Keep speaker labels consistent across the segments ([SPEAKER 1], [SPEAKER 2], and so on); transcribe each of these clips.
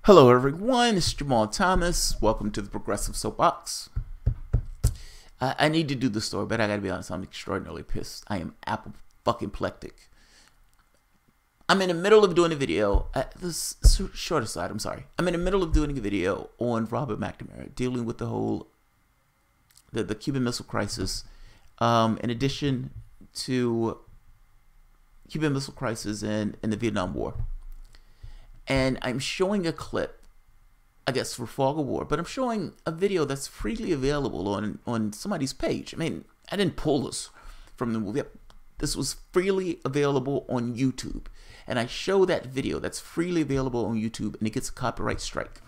[SPEAKER 1] Hello everyone, it's Jamal Thomas. Welcome to the Progressive Soapbox. I need to do the story, but I gotta be honest, I'm extraordinarily pissed. I am apple fucking plectic. I'm in the middle of doing a video. This short aside, I'm sorry. I'm in the middle of doing a video on Robert McNamara, dealing with the whole the Cuban Missile Crisis. In addition to Cuban Missile Crisis and the Vietnam War. And I'm showing a clip, I guess, for Fog of War, but I'm showing a video that's freely available on somebody's page. I mean, I didn't pull this from the movie. This was freely available on YouTube. And I show that video that's freely available on YouTube, and it gets a copyright strike.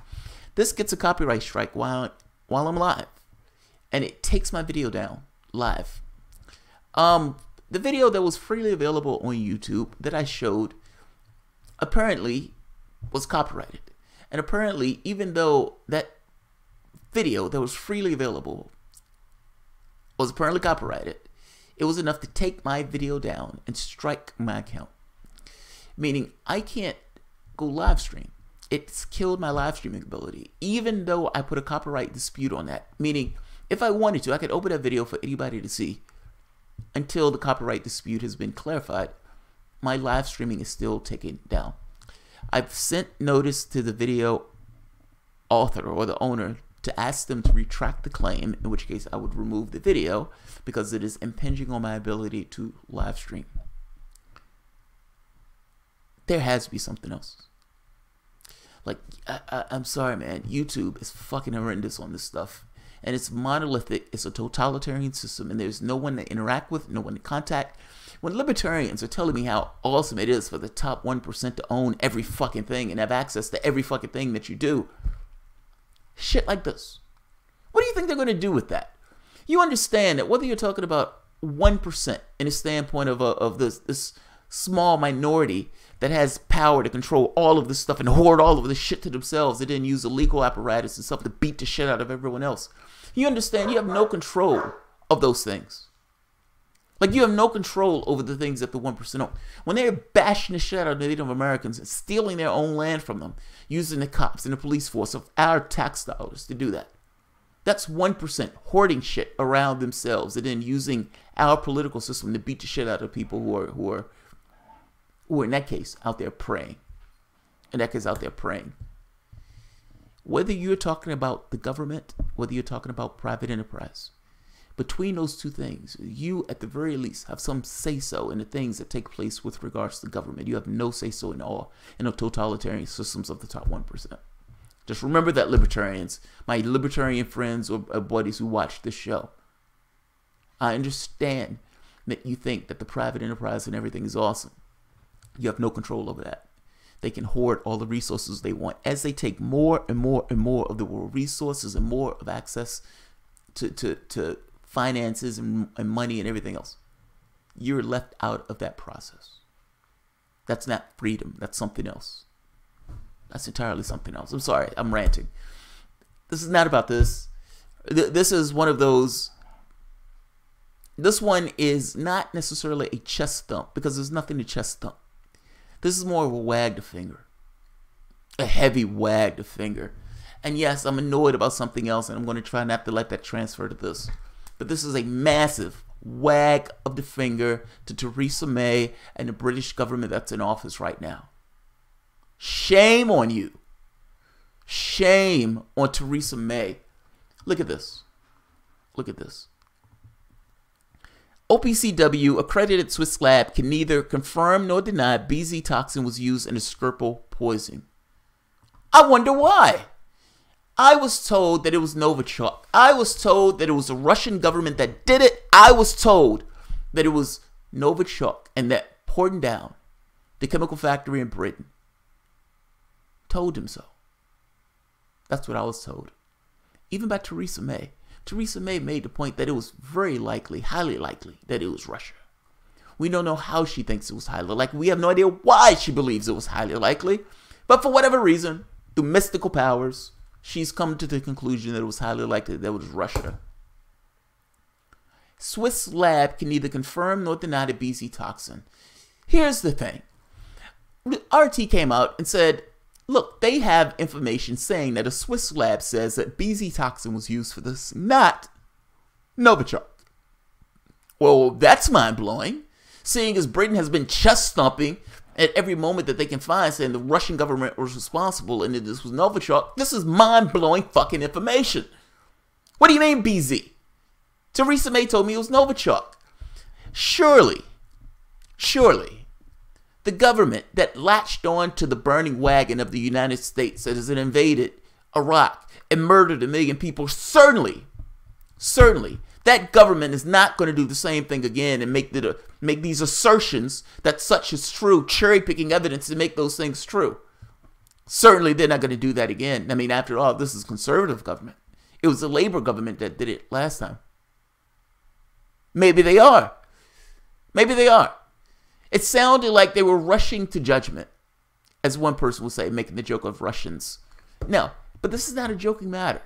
[SPEAKER 1] This gets a copyright strike while I'm live. And it takes my video down live. The video that was freely available on YouTube that I showed apparently was copyrighted. And apparently, even though that video that was freely available was apparently copyrighted, it was enough to take my video down and strike my account. Meaning, I can't go live stream. It's killed my live streaming ability, even though I put a copyright dispute on that. Meaning, if I wanted to, I could open that video for anybody to see until the copyright dispute has been clarified. My live streaming is still taken down. I've sent notice to the video author or the owner to ask them to retract the claim, in which case I would remove the video because it is impinging on my ability to live stream. There has to be something else. Like, I'm sorry, man. YouTube is fucking horrendous on this stuff. And it's monolithic. It's a totalitarian system. And there's no one to interact with, no one to contact. When libertarians are telling me how awesome it is for the top 1% to own every fucking thing and have access to every fucking thing that you do, shit like this. What do you think they're going to do with that? You understand that whether you're talking about 1% in a standpoint of this small minority that has power to control all of this stuff and hoard all of this shit to themselves, they didn't use the legal apparatus and stuff to beat the shit out of everyone else. You understand you have no control of those things. Like, you have no control over the things that the 1% own. When they're bashing the shit out of Native Americans and stealing their own land from them, using the cops and the police force of our tax dollars to do that. That's 1% hoarding shit around themselves and then using our political system to beat the shit out of people who are in that case out there praying. In that case, out there praying. Whether you're talking about the government, whether you're talking about private enterprise, between those two things, you at the very least have some say-so in the things that take place with regards to government. You have no say-so in the totalitarian systems of the top 1%. Just remember that, libertarians, my libertarian friends or buddies who watch this show. I understand that you think that the private enterprise and everything is awesome. You have no control over that. They can hoard all the resources they want as they take more and more and more of the world resources and more of access to finances and money and everything else. You're left out of that process. That's not freedom. That's something else. That's entirely something else. I'm sorry. I'm ranting. This is not about this. This is one of those. This one is not necessarily a chest thump because there's nothing to chest thump. This is more of a wag the finger. A heavy wag the finger. And yes, I'm annoyed about something else, and I'm going to try not to let that transfer to this. But this is a massive wag of the finger to Theresa May and the British government that's in office right now. Shame on you. Shame on Theresa May. Look at this. Look at this. OPCW accredited Swiss lab can neither confirm nor deny BZ toxin was used in the Skripal poisoning. I wonder why. I was told that it was Novichok. I was told that it was the Russian government that did it. I was told that it was Novichok and that poured down the chemical factory in Britain. Told him so. That's what I was told. Even by Theresa May. Theresa May made the point that it was very likely, highly likely, that it was Russia. We don't know how she thinks it was highly likely. We have no idea why she believes it was highly likely. But for whatever reason, through mystical powers, she's come to the conclusion that it was highly likely that it was Russia. Swiss lab can neither confirm nor deny the BZ toxin. Here's the thing. RT came out and said Look, they have information saying that a Swiss lab says that BZ toxin was used for this, not Novichok. Well, that's mind-blowing, seeing as Britain has been chest-thumping at every moment that they can find, saying the Russian government was responsible and that this was Novichok. This is mind-blowing fucking information. What do you mean, BZ? Theresa May told me it was Novichok. Surely, the government that latched on to the burning wagon of the United States that has invaded Iraq and murdered 1 million people, certainly, that government is not going to do the same thing again and make these assertions that such is true, cherry-picking evidence to make those things true. Certainly, they're not going to do that again. I mean, after all, this is conservative government. It was the Labor government that did it last time. Maybe they are. Maybe they are. It sounded like they were rushing to judgment, as one person will say, making the joke of Russians. No, but this is not a joking matter.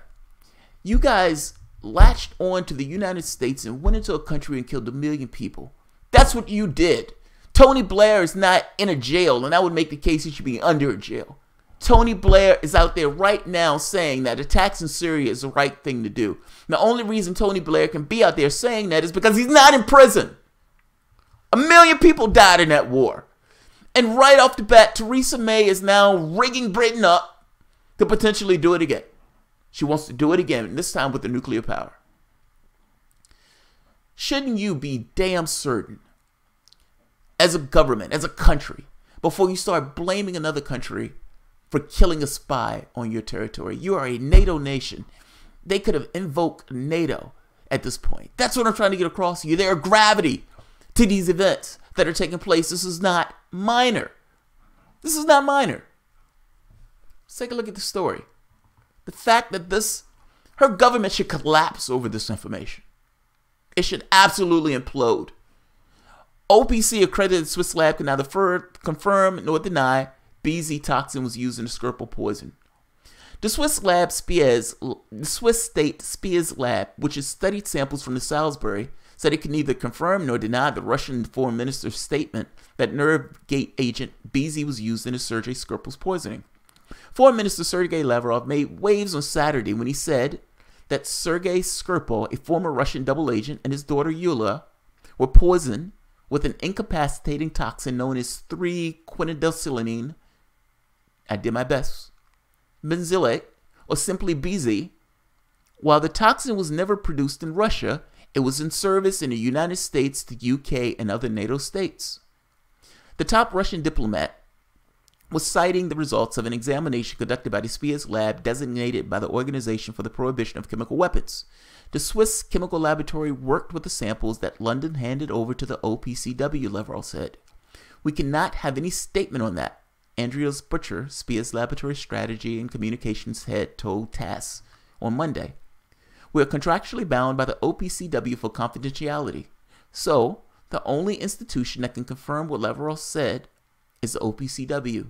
[SPEAKER 1] You guys latched on to the United States and went into a country and killed 1 million people. That's what you did. Tony Blair is not in a jail, and I would make the case he should be under a jail. Tony Blair is out there right now saying that attacks in Syria is the right thing to do. The only reason Tony Blair can be out there saying that is because he's not in prison. 1 million people died in that war. And right off the bat, Theresa May is now rigging Britain up to potentially do it again. She wants to do it again, this time with the nuclear power. Shouldn't you be damn certain, as a government, as a country, before you start blaming another country for killing a spy on your territory? You are a NATO nation. They could have invoked NATO at this point. That's what I'm trying to get across to you. There are gravity to these events that are taking place. This is not minor. This is not minor. Let's take a look at the story. The fact that her government should collapse over this information. It should absolutely implode. OPC accredited Swiss lab can neither confirm nor deny BZ toxin was used in the Skripal poison. The Swiss state Spiez lab, which has studied samples from the Salisbury, said it can neither confirm nor deny the Russian foreign minister's statement that nerve gate agent BZ was used in the Sergei Skripal's poisoning. Foreign Minister Sergei Lavrov made waves on Saturday when he said that Sergei Skripal, a former Russian double agent, and his daughter Yulia were poisoned with an incapacitating toxin known as 3-quinidilcylinine, I did my best, benzylate, or simply BZ. While the toxin was never produced in Russia, it was in service in the United States, the UK, and other NATO states. The top Russian diplomat was citing the results of an examination conducted by the Spiez lab designated by the Organization for the Prohibition of Chemical Weapons. The Swiss chemical laboratory worked with the samples that London handed over to the OPCW, Lavrov said. We cannot have any statement on that, Andreas Butcher, Spiez laboratory strategy and communications head, told TASS on Monday. We are contractually bound by the OPCW for confidentiality. So, the only institution that can confirm what Lavrov said is the OPCW.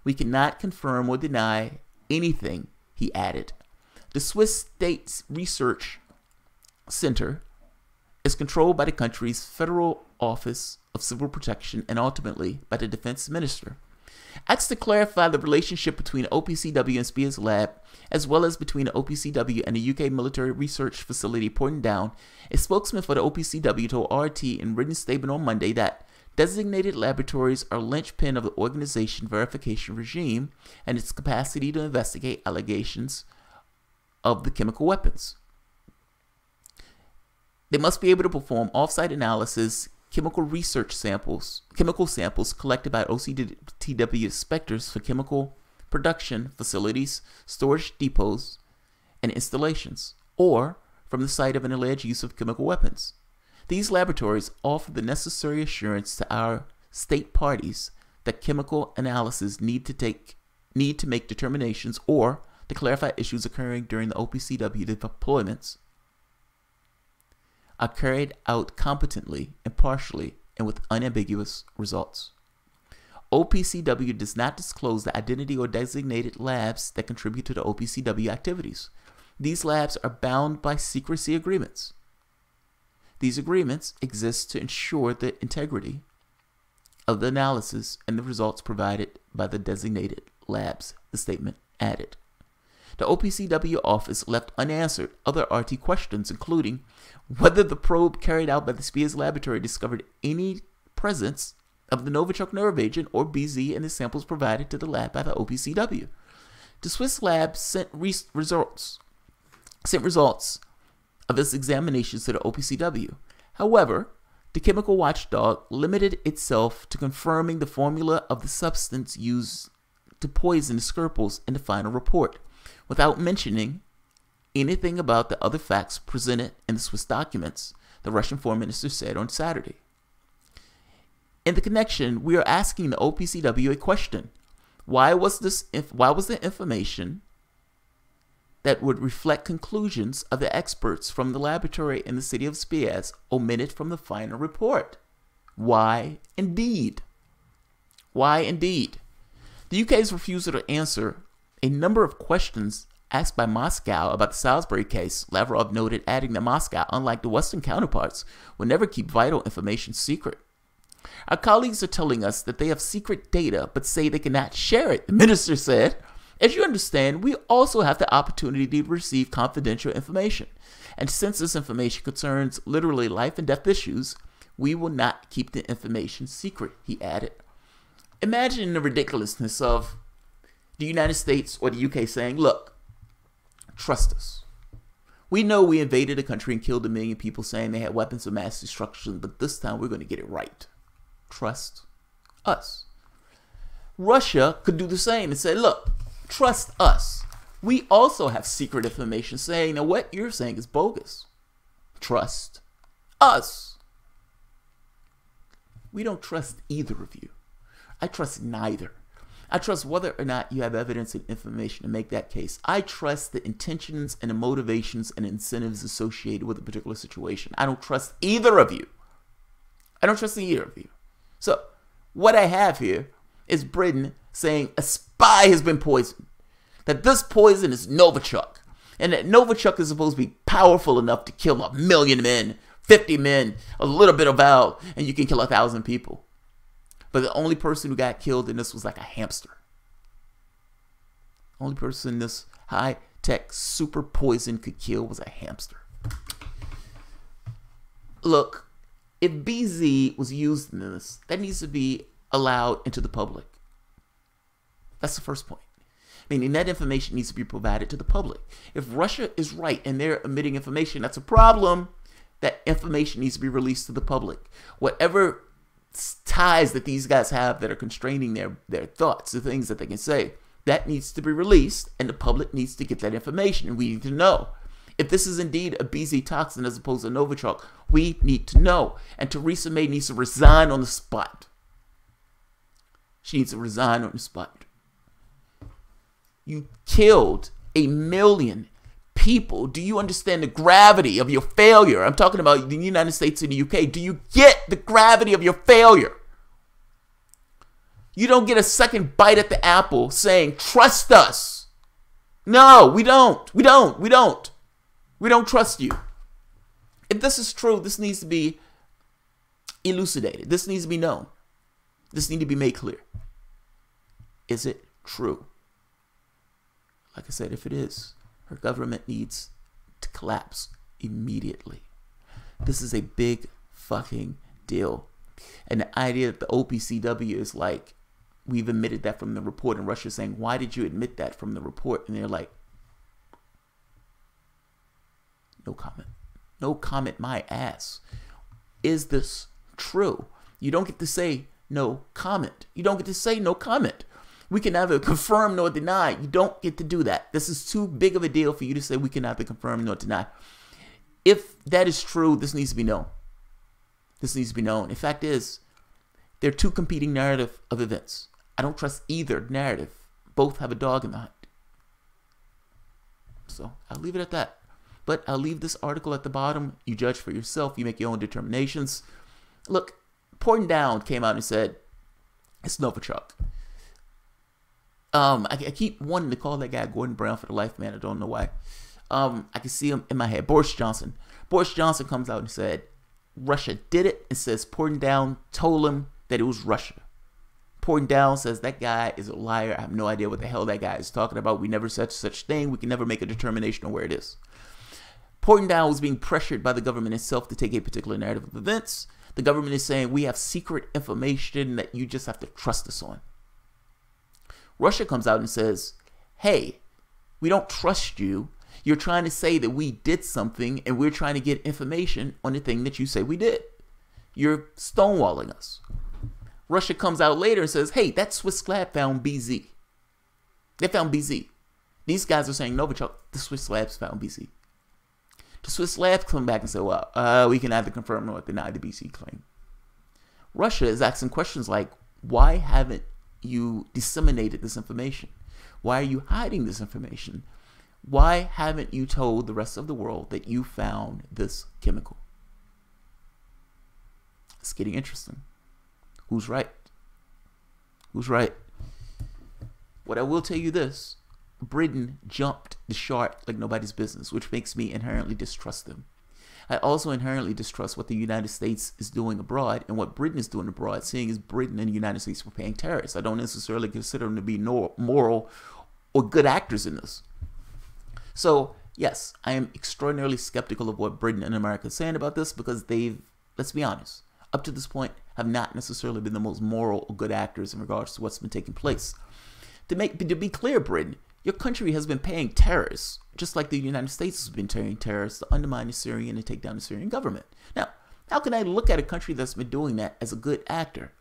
[SPEAKER 1] We cannot confirm or deny anything, he added. The Swiss State Research Center is controlled by the country's Federal Office of Civil Protection and ultimately by the Defense Minister. Asked to clarify the relationship between OPCW and Spiez Lab, as well as between the OPCW and the UK military research facility Portadown, a spokesman for the OPCW told RT in written statement on Monday that designated laboratories are linchpin of the organization verification regime and its capacity to investigate allegations of the chemical weapons. They must be able to perform off-site analysis, chemical samples collected by OPCW inspectors for chemical production facilities, storage depots, and installations, or from the site of an alleged use of chemical weapons. These laboratories offer the necessary assurance to our state parties that chemical analysis need to make determinations or to clarify issues occurring during the OPCW deployments are carried out competently, impartially, and with unambiguous results. OPCW does not disclose the identity or designated labs that contribute to the OPCW activities. These labs are bound by secrecy agreements. These agreements exist to ensure the integrity of the analysis and the results provided by the designated labs, the statement added. The OPCW office left unanswered other RT questions, including whether the probe carried out by the Spies laboratory discovered any presence of the Novichok nerve agent or BZ in the samples provided to the lab by the OPCW. The Swiss lab sent results of its examinations to the OPCW. However, the chemical watchdog limited itself to confirming the formula of the substance used to poison the Skripals in the final report, without mentioning anything about the other facts presented in the Swiss documents, the Russian foreign minister said on Saturday. In the connection, we are asking the OPCW a question. Why was the information that would reflect conclusions of the experts from the laboratory in the city of Spiez omitted from the final report? Why indeed? Why indeed? The UK's refusal to answer a number of questions asked by Moscow about the Salisbury case, Lavrov noted, adding that Moscow, unlike the Western counterparts, will never keep vital information secret. Our colleagues are telling us that they have secret data but say they cannot share it, the minister said. As you understand, we also have the opportunity to receive confidential information. And since this information concerns literally life and death issues, we will not keep the information secret, he added. Imagine the ridiculousness of the United States or the UK saying, look, trust us. We know we invaded a country and killed 1 million people saying they had weapons of mass destruction, but this time we're going to get it right. Trust us. Russia could do the same and say, look, trust us. We also have secret information saying that what you're saying is bogus. Trust us. We don't trust either of you. I trust neither. I trust whether or not you have evidence and information to make that case. I trust the intentions and the motivations and incentives associated with a particular situation. I don't trust either of you. I don't trust either of you. So, what I have here is Britain saying a spy has been poisoned. That this poison is Novichok. And that Novichok is supposed to be powerful enough to kill 1 million men, 50 men, a little bit of Val, and you can kill 1,000 people. But the only person who got killed in this was like a hamster. The only person this high-tech super poison could kill was a hamster. Look, if BZ was used in this, that needs to be allowed into the public. That's the first point. Meaning that information needs to be provided to the public. If Russia is right and they're emitting information, that's a problem. That information needs to be released to the public. Whatever ties that these guys have that are constraining their thoughts, the things that they can say, that needs to be released, and the public needs to get that information, and we need to know. If this is indeed a BZ toxin as opposed to Novichok, we need to know. And Theresa May needs to resign on the spot. She needs to resign on the spot. You killed 1 million people. Do you understand the gravity of your failure? I'm talking about the United States and the UK. Do you get the gravity of your failure? You don't get a second bite at the apple saying, trust us. No, we don't. We don't. We don't. We don't trust you. If this is true, this needs to be elucidated. This needs to be known. This needs to be made clear. Is it true? Like I said, if it is, her government needs to collapse immediately. This is a big fucking deal. And the idea that the OPCW is like, we've admitted that from the report, and Russia's saying, why did you admit that from the report? And they're like, no comment. No comment, my ass. Is this true? You don't get to say no comment. You don't get to say no comment. We can neither confirm nor deny. You don't get to do that. This is too big of a deal for you to say we can neither confirm nor deny. If that is true, this needs to be known. This needs to be known. In fact is, there are two competing narratives of events. I don't trust either narrative. Both have a dog in the hunt. So I'll leave it at that. But I'll leave this article at the bottom. You judge for yourself. You make your own determinations. Look, Portendown came out and said, it's Novichok. I keep wanting to call that guy Gordon Brown for the life, man. I don't know why. I can see him in my head. Boris Johnson. Boris Johnson comes out and said, Russia did it. It says Portendown told him that it was Russia. Down says that guy is a liar. I have no idea what the hell that guy is talking about. We never said such thing. We can never make a determination on where it is. Down was being pressured by the government itself to take a particular narrative of events. The government is saying we have secret information that you just have to trust us on. Russia comes out and says, hey, we don't trust you. You're trying to say that we did something and we're trying to get information on the thing that you say we did. You're stonewalling us. Russia comes out later and says, hey, that Swiss lab found BZ. They found BZ. These guys are saying, Novichok, the Swiss labs found BZ. The Swiss labs come back and say, well, we can either confirm or deny the BZ claim. Russia is asking questions like, why haven't you disseminated this information? Why are you hiding this information? Why haven't you told the rest of the world that you found this chemical? It's getting interesting. Who's right? Who's right? What I will tell you this, Britain jumped the shark like nobody's business, which makes me inherently distrust them. I also inherently distrust what the United States is doing abroad and what Britain is doing abroad, seeing as Britain and the United States were paying tariffs. I don't necessarily consider them to be moral or good actors in this. So, yes, I am extraordinarily skeptical of what Britain and America are saying about this because they've, let's be honest, up to this point have not necessarily been the most moral or good actors in regards to what's been taking place. To be clear, Britain, your country has been paying terrorists, just like the United States has been paying terrorists to undermine the Syrian and take down the Syrian government. Now, how can I look at a country that's been doing that as a good actor?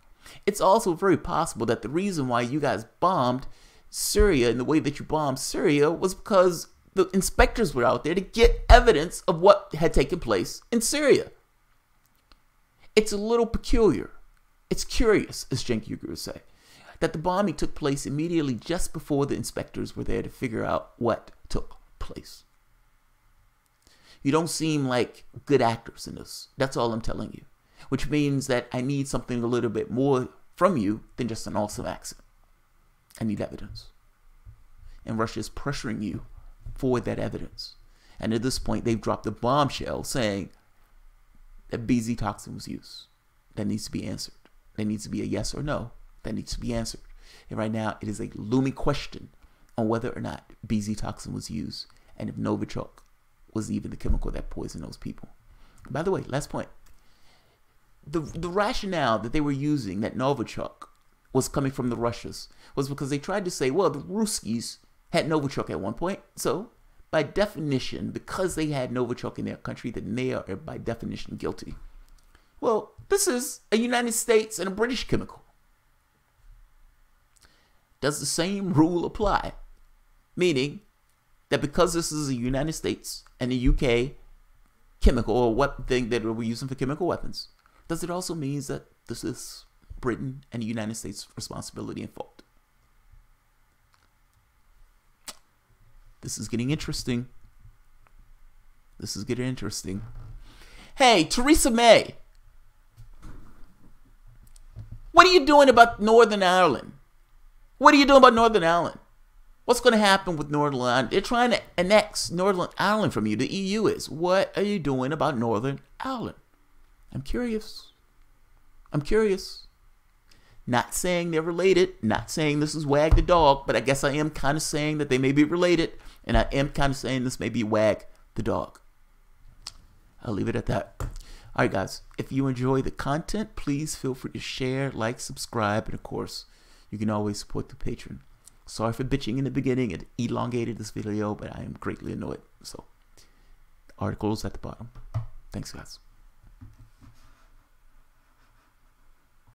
[SPEAKER 1] It's also very possible that the reason why you guys bombed Syria in the way that you bombed Syria was because the inspectors were out there to get evidence of what had taken place in Syria. It's a little peculiar. It's curious, as Cenk Uygur would say, that the bombing took place immediately just before the inspectors were there to figure out what took place. You don't seem like good actors in this. That's all I'm telling you. Which means that I need something a little bit more from you than just an awesome accent. I need evidence. And Russia is pressuring you for that evidence. And at this point, they've dropped a bombshell saying that BZ toxin was used. That needs to be answered. There needs to be a yes or no. That needs to be answered. And right now, it is a looming question on whether or not BZ toxin was used and if Novichok was even the chemical that poisoned those people. By the way, last point. The rationale that they were using that Novichok was coming from the Russians was because they tried to say, well, the Ruskies had Novichok at one point. So, by definition, because they had Novichok in their country, then they are by definition guilty. Well, this is a United States and a British chemical. Does the same rule apply? Meaning that because this is a United States and a UK chemical or what thing that we're using for chemical weapons, does it also mean that this is Britain and the United States' responsibility and fault? This is getting interesting. This is getting interesting. Hey, Theresa May. What are you doing about Northern Ireland? What are you doing about Northern Ireland? What's going to happen with Northern Ireland? They're trying to annex Northern Ireland from you. The EU is. What are you doing about Northern Ireland? I'm curious. I'm curious. Not saying they're related. Not saying this is Wag the dog. But I guess I am kind of saying that they may be related. And I am kind of saying this may be Wag the dog. I'll leave it at that. All right, guys. If you enjoy the content, please feel free to share, like, subscribe, and of course, you can always support the Patreon. Sorry for bitching in the beginning. It elongated this video, but I am greatly annoyed. So, the article is at the bottom. Thanks, guys.